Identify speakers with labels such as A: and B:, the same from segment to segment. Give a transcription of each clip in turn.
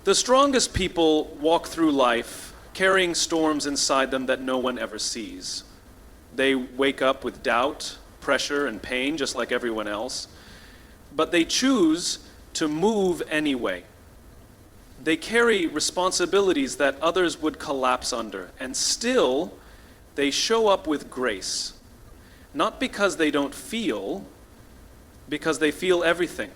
A: The strongest people walk through life carrying storms inside them that no one ever sees. They wake up with doubt, pressure, and pain, just like everyone else, but they choose to move anyway. They carry responsibilities that others would collapse under, and still they show up with grace. Not because they don't feel, because they feel everything.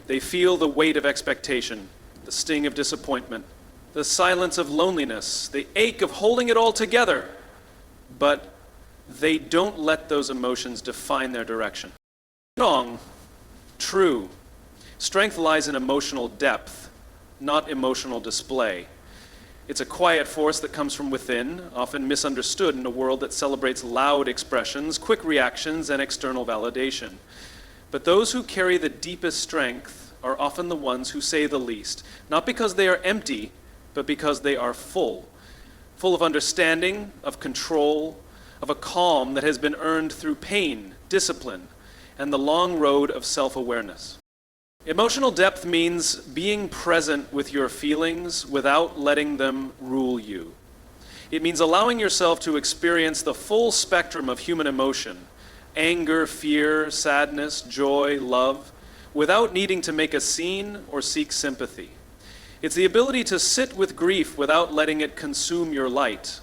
A: They feel the weight of expectation, the sting of disappointment, the silence of loneliness, the ache of holding it all together. But they don't let those emotions define their direction. Strong, true. Strength lies in emotional depth, not emotional display. It's a quiet force that comes from within, often misunderstood in a world that celebrates loud expressions, quick reactions, and external validation. But those who carry the deepest strength are often the ones who say the least, not because they are empty, but because they are full of understanding, of control, of a calm that has been earned through pain, discipline, and the long road of self-awareness. Emotional depth means being present with your feelings without letting them rule you. It means allowing yourself to experience the full spectrum of human emotion, anger, fear, sadness, joy, love, without needing to make a scene or seek sympathy. It's the ability to sit with grief without letting it consume your light,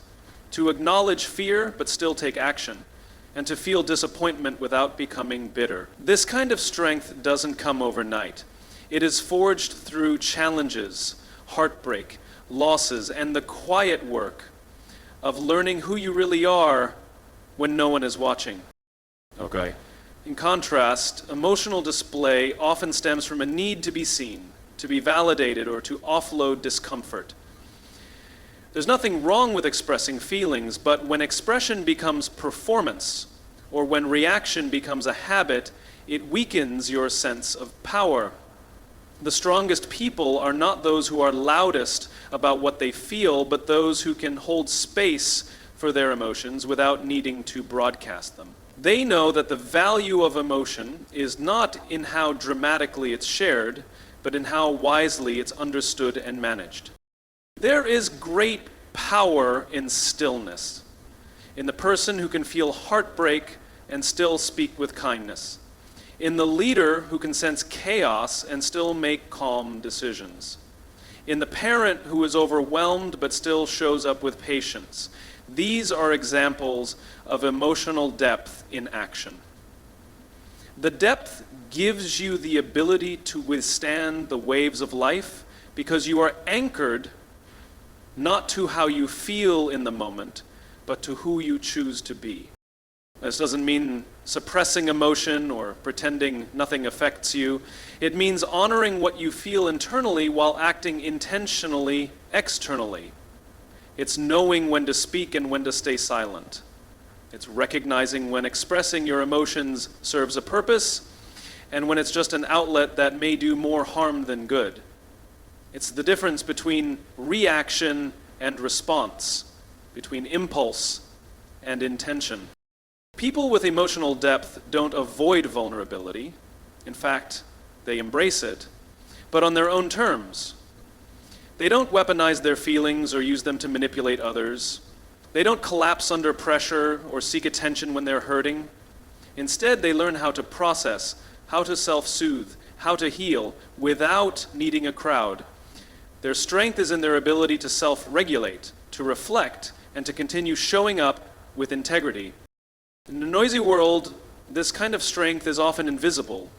A: to acknowledge fear but still take action, and to feel disappointment without becoming bitter. This kind of strength doesn't come overnight. It is forged through challenges, heartbreak, losses, and the quiet work of learning who you really are when no one is watching. Okay. In contrast, emotional display often stems from a need to be seen, to be validated, or to offload discomfort. There's nothing wrong with expressing feelings, but when expression becomes performance, or when reaction becomes a habit, it weakens your sense of power. The strongest people are not those who are loudest about what they feel, but those who can hold space for their emotions without needing to broadcast them. They know that the value of emotion is not in how dramatically it's shared, but in how wisely it's understood and managed. There is great power in stillness, in the person who can feel heartbreak and still speak with kindness, in the leader who can sense chaos and still make calm decisions, in the parent who is overwhelmed but still shows up with patience. These are examples of emotional depth in action. The depth gives you the ability to withstand the waves of life because you are anchored not to how you feel in the moment, but to who you choose to be. This doesn't mean suppressing emotion or pretending nothing affects you. It means honoring what you feel internally while acting intentionally externally. It's knowing when to speak and when to stay silent. It's recognizing when expressing your emotions serves a purpose and when it's just an outlet that may do more harm than good. It's the difference between reaction and response, between impulse and intention. People with emotional depth don't avoid vulnerability. In fact, they embrace it, but on their own terms. They don't weaponize their feelings or use them to manipulate others. They don't collapse under pressure or seek attention when they're hurting. Instead, they learn how to process, how to self-soothe, how to heal without needing a crowd. Their strength is in their ability to self-regulate, to reflect, and to continue showing up with integrity. In a noisy world, this kind of strength is often invisible.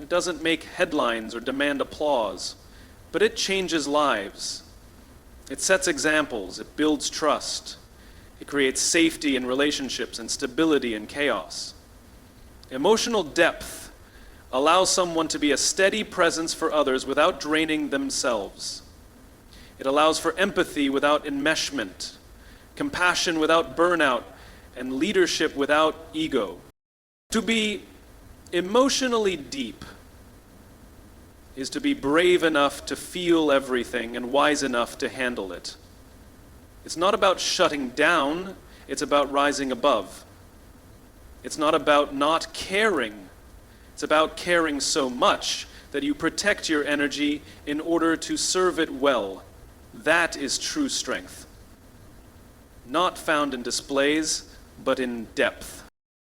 A: It doesn't make headlines or demand applause. But it changes lives. It sets examples, it builds trust. It creates safety in relationships and stability in chaos. Emotional depth allows someone to be a steady presence for others without draining themselves. It allows for empathy without enmeshment, compassion without burnout, and leadership without ego. To be emotionally deep is to be brave enough to feel everything and wise enough to handle it. It's not about shutting down, it's about rising above. It's not about not caring, it's about caring so much that you protect your energy in order to serve it well. That is true strength. Not found in displays, but in depth.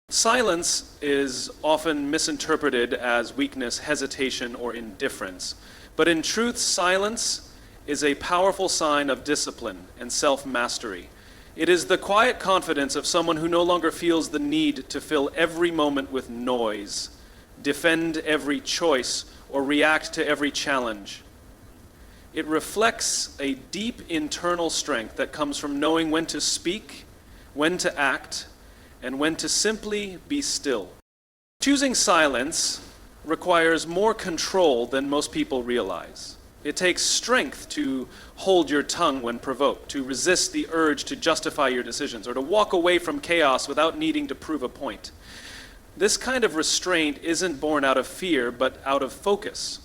A: Silence is often misinterpreted as weakness, hesitation, or indifference. But in truth, silence is a powerful sign of discipline and self-mastery. It is the quiet confidence of someone who no longer feels the need to fill every moment with noise, defend every choice, or react to every challenge. It reflects a deep internal strength that comes from knowing when to speak, when to act, and when to simply be still. Choosing silence requires more control than most people realize. It takes strength to hold your tongue when provoked, to resist the urge to justify your decisions, or to walk away from chaos without needing to prove a point. This kind of restraint isn't born out of fear, but out of focus.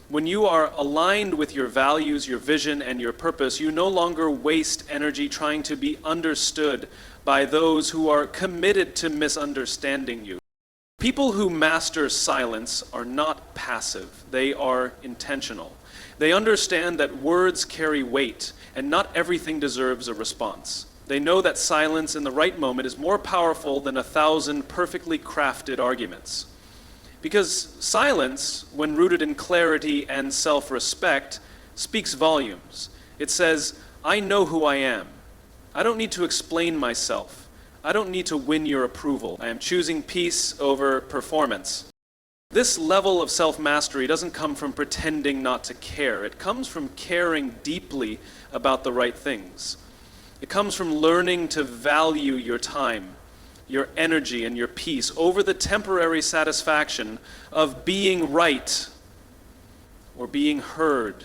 A: When you are aligned with your values, your vision, and your purpose, you no longer waste energy trying to be understood by those who are committed to misunderstanding you. People who master silence are not passive, they are intentional. They understand that words carry weight, and not everything deserves a response. They know that silence in the right moment is more powerful than 1,000 perfectly crafted arguments. Because silence, when rooted in clarity and self-respect, speaks volumes. It says, I know who I am. I don't need to explain myself. I don't need to win your approval. I am choosing peace over performance. This level of self-mastery doesn't come from pretending not to care. It comes from caring deeply about the right things. It comes from learning to value your time, your energy, and your peace over the temporary satisfaction of being right or being heard.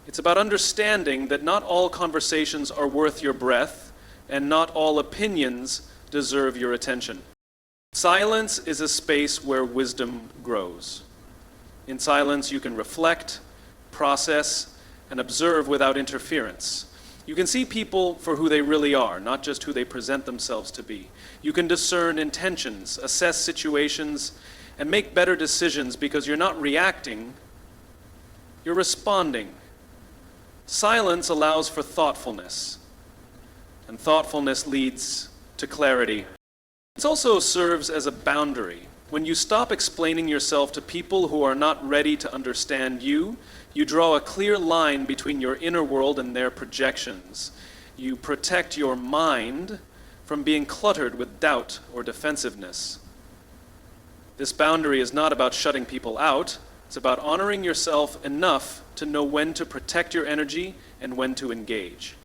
A: It's about understanding that not all conversations are worth your breath, and not all opinions deserve your attention. Silence is a space where wisdom grows. In silence, you can reflect, process, and observe without interference. You can see people for who they really are, not just who they present themselves to be. You can discern intentions, assess situations, and make better decisions because you're not reacting, you're responding. Silence allows for thoughtfulness, and thoughtfulness leads to clarity. It also serves as a boundary. When you stop explaining yourself to people who are not ready to understand you, you draw a clear line between your inner world and their projections. You protect your mind from being cluttered with doubt or defensiveness. This boundary is not about shutting people out. It's about honoring yourself enough to know when to protect your energy and when to engage.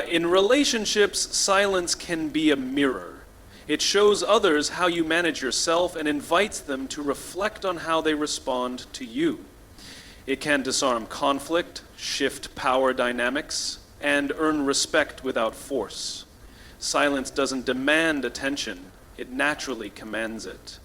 A: In relationships, silence can be a mirror. It shows others how you manage yourself and invites them to reflect on how they respond to you. It can disarm conflict, shift power dynamics, and earn respect without force. Silence doesn't demand attention, it naturally commands it.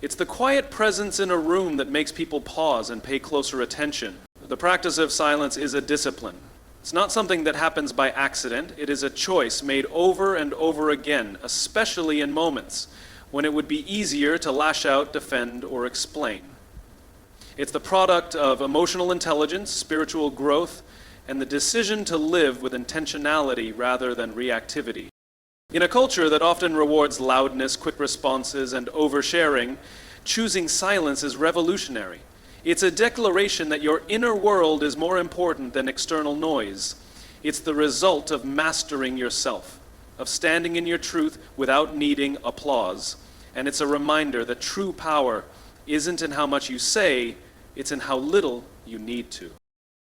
A: It's the quiet presence in a room that makes people pause and pay closer attention. The practice of silence is a discipline. It's not something that happens by accident. It is a choice made over and over again, especially in moments when it would be easier to lash out, defend, or explain. It's the product of emotional intelligence, spiritual growth, and the decision to live with intentionality rather than reactivity. In a culture that often rewards loudness, quick responses, and oversharing, choosing silence is revolutionary. It's a declaration that your inner world is more important than external noise. It's the result of mastering yourself, of standing in your truth without needing applause. And it's a reminder that true power isn't in how much you say, it's in how little you need to.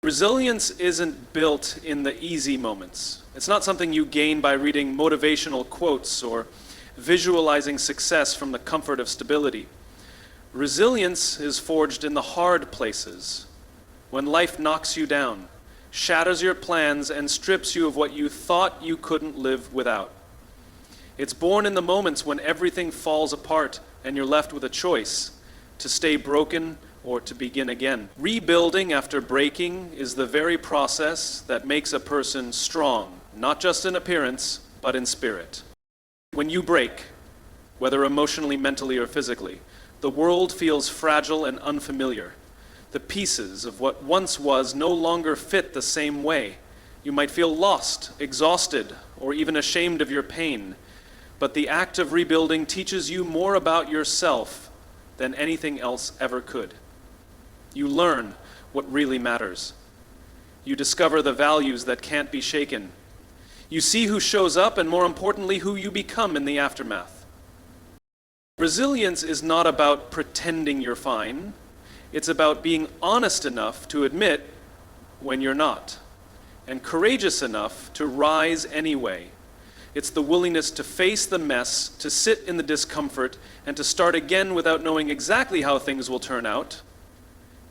A: Resilience isn't built in the easy moments. It's not something you gain by reading motivational quotes or visualizing success from the comfort of stability. Resilience is forged in the hard places, when life knocks you down, shatters your plans, and strips you of what you thought you couldn't live without. It's born in the moments when everything falls apart and you're left with a choice to stay broken or to begin again. Rebuilding after breaking is the very process that makes a person strong, not just in appearance, but in spirit. When you break, whether emotionally, mentally, or physically, The world feels fragile and unfamiliar. The pieces of what once was no longer fit the same way. You might feel lost, exhausted, or even ashamed of your pain. But the act of rebuilding teaches you more about yourself than anything else ever could. You learn what really matters. You discover the values that can't be shaken. You see who shows up, and more importantly, who you become in the aftermath. Resilience is not about pretending you're fine. It's about being honest enough to admit when you're not, and courageous enough to rise anyway. It's the willingness to face the mess, to sit in the discomfort, and to start again without knowing exactly how things will turn out.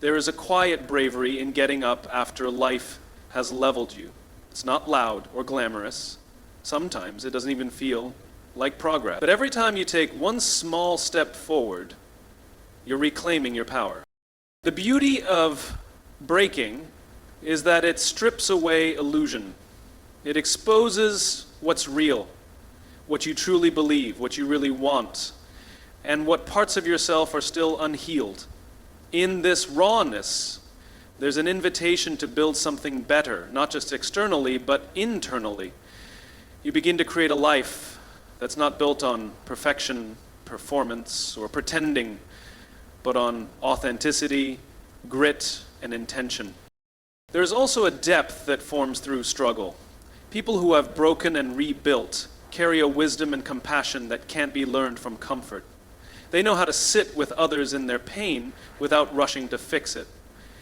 A: There is a quiet bravery in getting up after life has leveled you. It's not loud or glamorous. Sometimes it doesn't even feel like progress. But every time you take one small step forward, you're reclaiming your power. The beauty of breaking is that it strips away illusion. It exposes what's real, what you truly believe, what you really want, and what parts of yourself are still unhealed. In this rawness, there's an invitation to build something better, not just externally, but internally. You begin to create a life that's not built on perfection, performance, or pretending, but on authenticity, grit, and intention. There's also a depth that forms through struggle. People who have broken and rebuilt carry a wisdom and compassion that can't be learned from comfort. They know how to sit with others in their pain without rushing to fix it.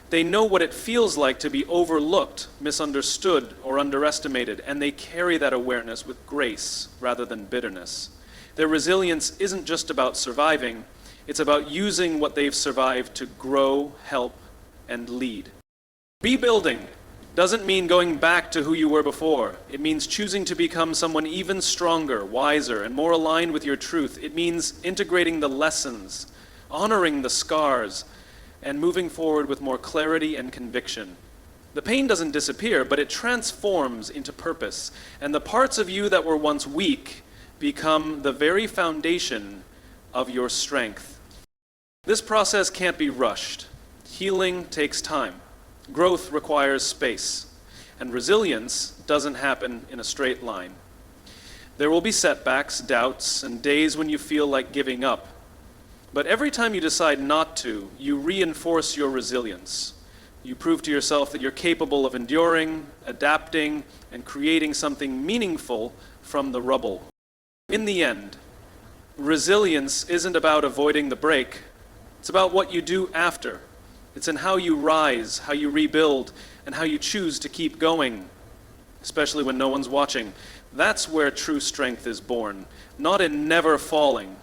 A: They know what it feels like to be overlooked, misunderstood, or underestimated, and they carry that awareness with grace rather than bitterness. Their resilience isn't just about surviving, it's about using what they've survived to grow, help, and lead. Rebuilding doesn't mean going back to who you were before. It means choosing to become someone even stronger, wiser, and more aligned with your truth. It means integrating the lessons, honoring the scars, and moving forward with more clarity and conviction. The pain doesn't disappear, but it transforms into purpose, and the parts of you that were once weak become the very foundation of your strength. This process can't be rushed. Healing takes time. Growth requires space, and resilience doesn't happen in a straight line. There will be setbacks, doubts, and days when you feel like giving up. But every time you decide not to, you reinforce your resilience. You prove to yourself that you're capable of enduring, adapting, and creating something meaningful from the rubble. In the end, resilience isn't about avoiding the break. It's about what you do after. It's in how you rise, how you rebuild, and how you choose to keep going, especially when no one's watching. That's where true strength is born, not in never falling,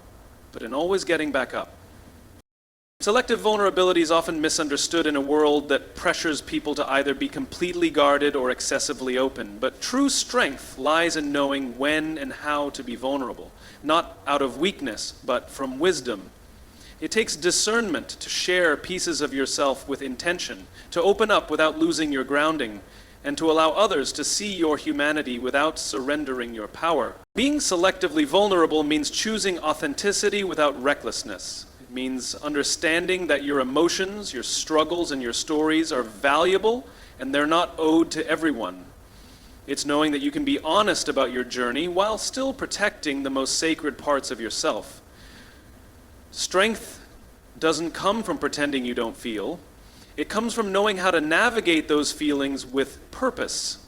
A: but in always getting back up. Selective vulnerability is often misunderstood in a world that pressures people to either be completely guarded or excessively open. But true strength lies in knowing when and how to be vulnerable, not out of weakness, but from wisdom. It takes discernment to share pieces of yourself with intention, to open up without losing your grounding, and to allow others to see your humanity without surrendering your power. Being selectively vulnerable means choosing authenticity without recklessness. It means understanding that your emotions, your struggles, and your stories are valuable and they're not owed to everyone. It's knowing that you can be honest about your journey while still protecting the most sacred parts of yourself. Strength doesn't come from pretending you don't feel. It comes from knowing how to navigate those feelings with purpose.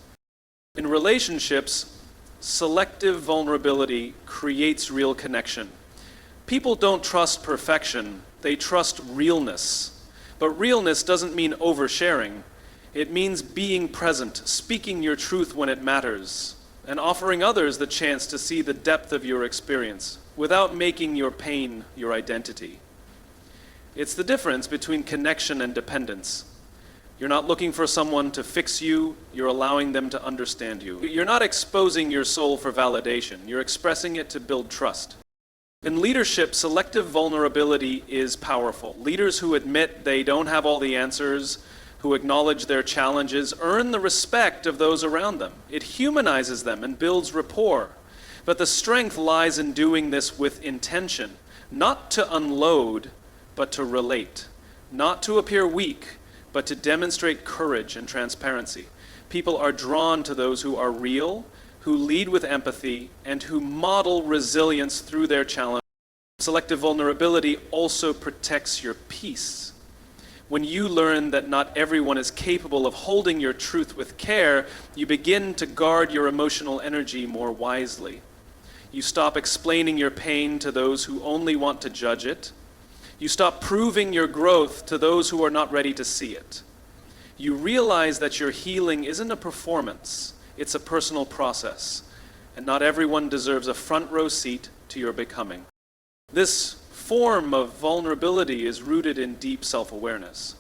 A: In relationships, selective vulnerability creates real connection. People don't trust perfection, they trust realness. But realness doesn't mean oversharing. It means being present, speaking your truth when it matters, and offering others the chance to see the depth of your experience without making your pain your identity. It's the difference between connection and dependence. You're not looking for someone to fix you, you're allowing them to understand you. You're not exposing your soul for validation, you're expressing it to build trust. In leadership, selective vulnerability is powerful. Leaders who admit they don't have all the answers, who acknowledge their challenges, earn the respect of those around them. It humanizes them and builds rapport. But the strength lies in doing this with intention, not to unload, but to relate. Not to appear weak, but to demonstrate courage and transparency. People are drawn to those who are real, who lead with empathy, and who model resilience through their challenge. Selective vulnerability also protects your peace. When you learn that not everyone is capable of holding your truth with care, you begin to guard your emotional energy more wisely. You stop explaining your pain to those who only want to judge it. You stop proving your growth to those who are not ready to see it. You realize that your healing isn't a performance, it's a personal process, and not everyone deserves a front row seat to your becoming. This form of vulnerability is rooted in deep self-awareness.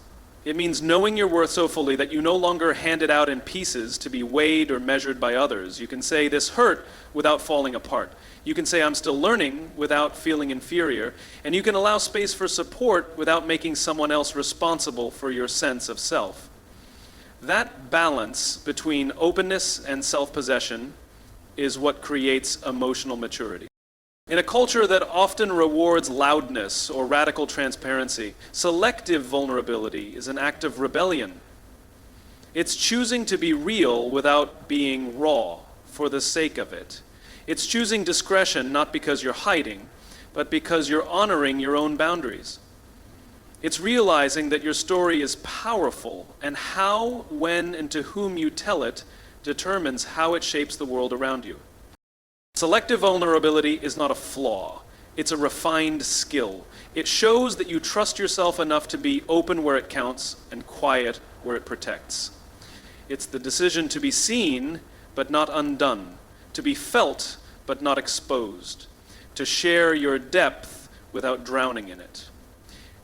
A: It means knowing your worth so fully that you no longer hand it out in pieces to be weighed or measured by others. You can say, "This hurt," without falling apart. You can say, "I'm still learning," without feeling inferior. And you can allow space for support without making someone else responsible for your sense of self. That balance between openness and self-possession is what creates emotional maturity. In a culture that often rewards loudness or radical transparency, selective vulnerability is an act of rebellion. It's choosing to be real without being raw for the sake of it. It's choosing discretion not because you're hiding, but because you're honoring your own boundaries. It's realizing that your story is powerful, and how, when, and to whom you tell it determines how it shapes the world around you. Selective vulnerability is not a flaw. It's a refined skill. It shows that you trust yourself enough to be open where it counts and quiet where it protects. It's the decision to be seen but not undone, to be felt but not exposed, to share your depth without drowning in it.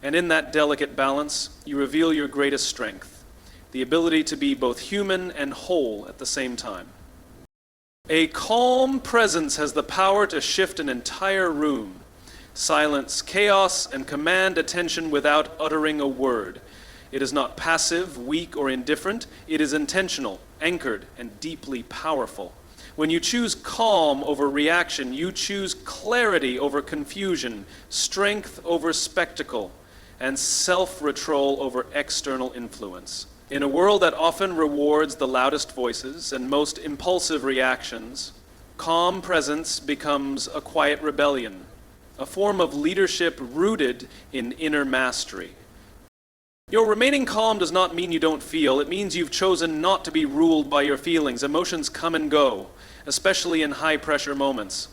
A: And in that delicate balance, you reveal your greatest strength, the ability to be both human and whole at the same time. A calm presence has the power to shift an entire room, silence chaos, and command attention without uttering a word. It is not passive, weak, or indifferent. It is intentional, anchored, and deeply powerful. When you choose calm over reaction, you choose clarity over confusion, strength over spectacle, and self-control over external influence. In a world that often rewards the loudest voices and most impulsive reactions, calm presence becomes a quiet rebellion, a form of leadership rooted in inner mastery. Your remaining calm does not mean you don't feel. It means you've chosen not to be ruled by your feelings. Emotions come and go, especially in high-pressure moments.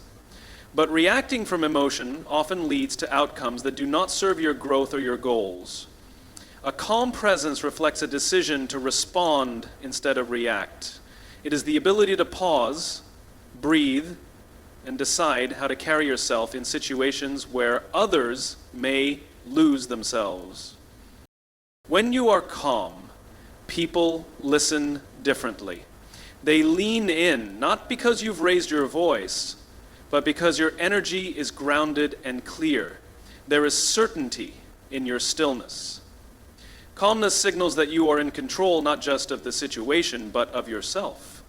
A: But reacting from emotion often leads to outcomes that do not serve your growth or your goals. A calm presence reflects a decision to respond instead of react. It is the ability to pause, breathe, and decide how to carry yourself in situations where others may lose themselves. When you are calm, people listen differently. They lean in, not because you've raised your voice, but because your energy is grounded and clear. There is certainty in your stillness. Calmness signals that you are in control not just of the situation, but of yourself.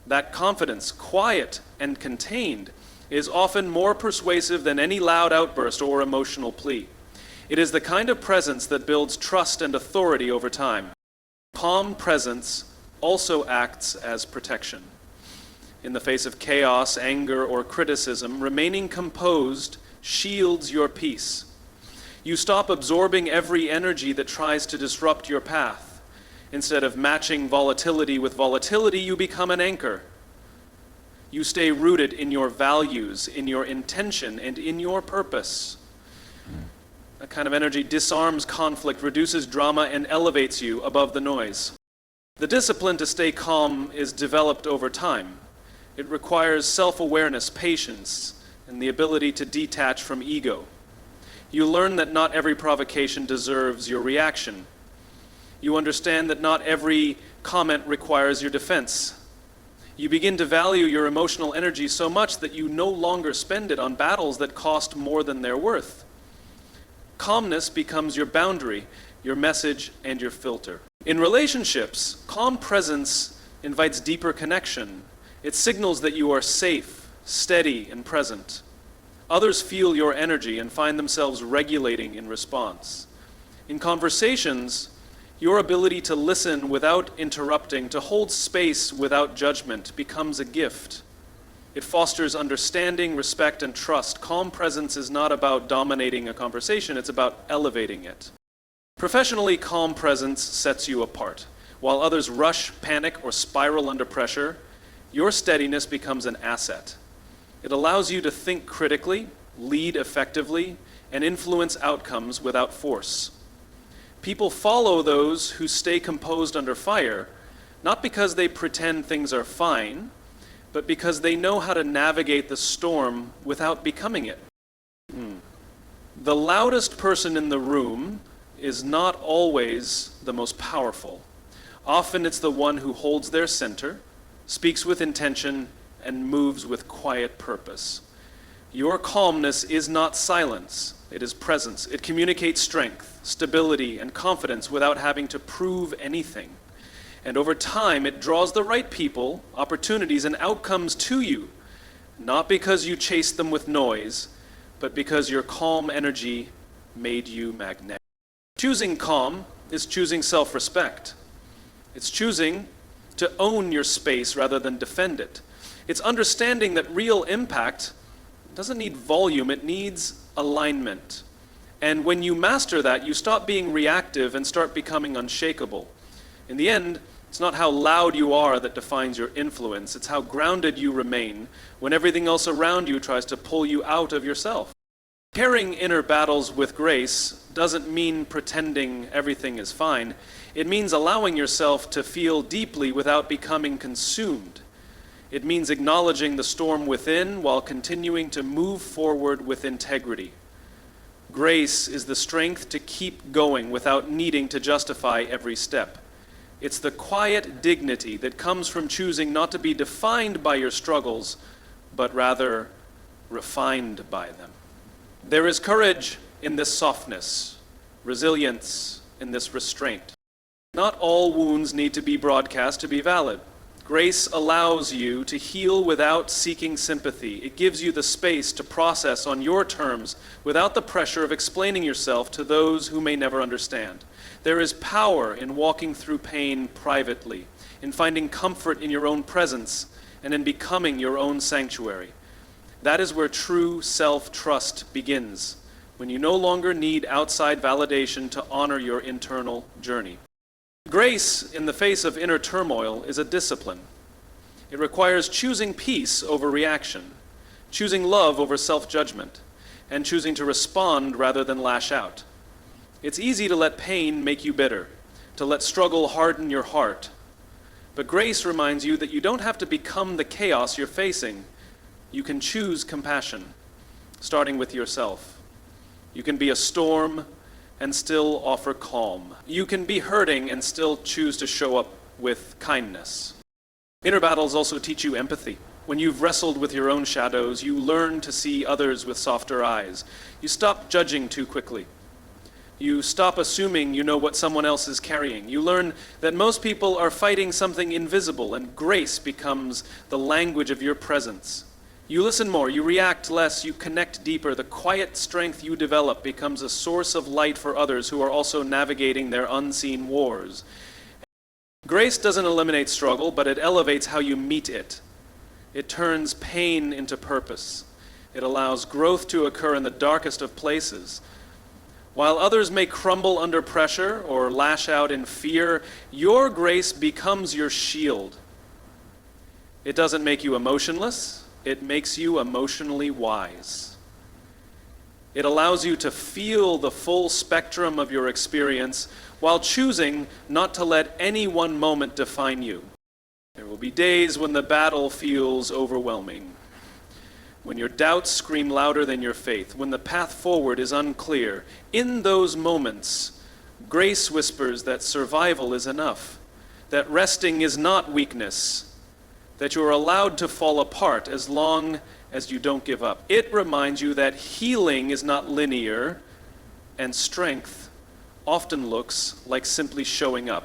A: That confidence, quiet and contained, is often more persuasive than any loud outburst or emotional plea. It is the kind of presence that builds trust and authority over time. Calm presence also acts as protection. In the face of chaos, anger, or criticism, remaining composed shields your peace. You stop absorbing every energy that tries to disrupt your path. Instead of matching volatility with volatility, you become an anchor. You stay rooted in your values, in your intention, and in your purpose. That kind of energy disarms conflict, reduces drama, and elevates you above the noise. The discipline to stay calm is developed over time. It requires self-awareness, patience, and the ability to detach from ego. You learn that not every provocation deserves your reaction. You understand that not every comment requires your defense. You begin to value your emotional energy so much that you no longer spend it on battles that cost more than they're worth. Calmness becomes your boundary, your message, and your filter. In relationships, calm presence invites deeper connection. It signals that you are safe, steady, and present. Others feel your energy and find themselves regulating in response. In conversations, your ability to listen without interrupting, to hold space without judgment, becomes a gift. It fosters understanding, respect, and trust. Calm presence is not about dominating a conversation, it's about elevating it. Professionally, calm presence sets you apart. While others rush, panic, or spiral under pressure, your steadiness becomes an asset. It allows you to think critically, lead effectively, and influence outcomes without force. People follow those who stay composed under fire, not because they pretend things are fine, but because they know how to navigate the storm without becoming it. The loudest person in the room is not always the most powerful. Often it's the one who holds their center, speaks with intention, and moves with quiet purpose. Your calmness is not silence, it is presence. It communicates strength, stability, and confidence without having to prove anything. And over time, it draws the right people, opportunities, and outcomes to you, not because you chased them with noise, but because your calm energy made you magnetic. Choosing calm is choosing self-respect. It's choosing to own your space rather than defend it. It's understanding that real impact doesn't need volume, it needs alignment. And when you master that, you stop being reactive and start becoming unshakable. In the end, it's not how loud you are that defines your influence, it's how grounded you remain when everything else around you tries to pull you out of yourself. Carrying inner battles with grace doesn't mean pretending everything is fine. It means allowing yourself to feel deeply without becoming consumed. It means acknowledging the storm within while continuing to move forward with integrity. Grace is the strength to keep going without needing to justify every step. It's the quiet dignity that comes from choosing not to be defined by your struggles, but rather refined by them. There is courage in this softness, resilience in this restraint. Not all wounds need to be broadcast to be valid. Grace allows you to heal without seeking sympathy. It gives you the space to process on your terms without the pressure of explaining yourself to those who may never understand. There is power in walking through pain privately, in finding comfort in your own presence, and in becoming your own sanctuary. That is where true self-trust begins, when you no longer need outside validation to honor your internal journey. Grace in the face of inner turmoil is a discipline. It requires choosing peace over reaction, choosing love over self-judgment, and choosing to respond rather than lash out. It's easy to let pain make you bitter, to let struggle harden your heart. But grace reminds you that you don't have to become the chaos you're facing. You can choose compassion, starting with yourself. You can be a storm and still offer calm. You can be hurting and still choose to show up with kindness. Inner battles also teach you empathy. When you've wrestled with your own shadows, you learn to see others with softer eyes. You stop judging too quickly. You stop assuming you know what someone else is carrying. You learn that most people are fighting something invisible, and grace becomes the language of your presence. You listen more, you react less, you connect deeper. The quiet strength you develop becomes a source of light for others who are also navigating their unseen wars. Grace doesn't eliminate struggle, but it elevates how you meet it. It turns pain into purpose. It allows growth to occur in the darkest of places. While others may crumble under pressure or lash out in fear, your grace becomes your shield. It doesn't make you emotionless. It makes you emotionally wise. It allows you to feel the full spectrum of your experience while choosing not to let any one moment define you. There will be days when the battle feels overwhelming, when your doubts scream louder than your faith, when the path forward is unclear. In those moments, grace whispers that survival is enough, that resting is not weakness, that you are allowed to fall apart as long as you don't give up. It reminds you that healing is not linear, and strength often looks like simply showing up.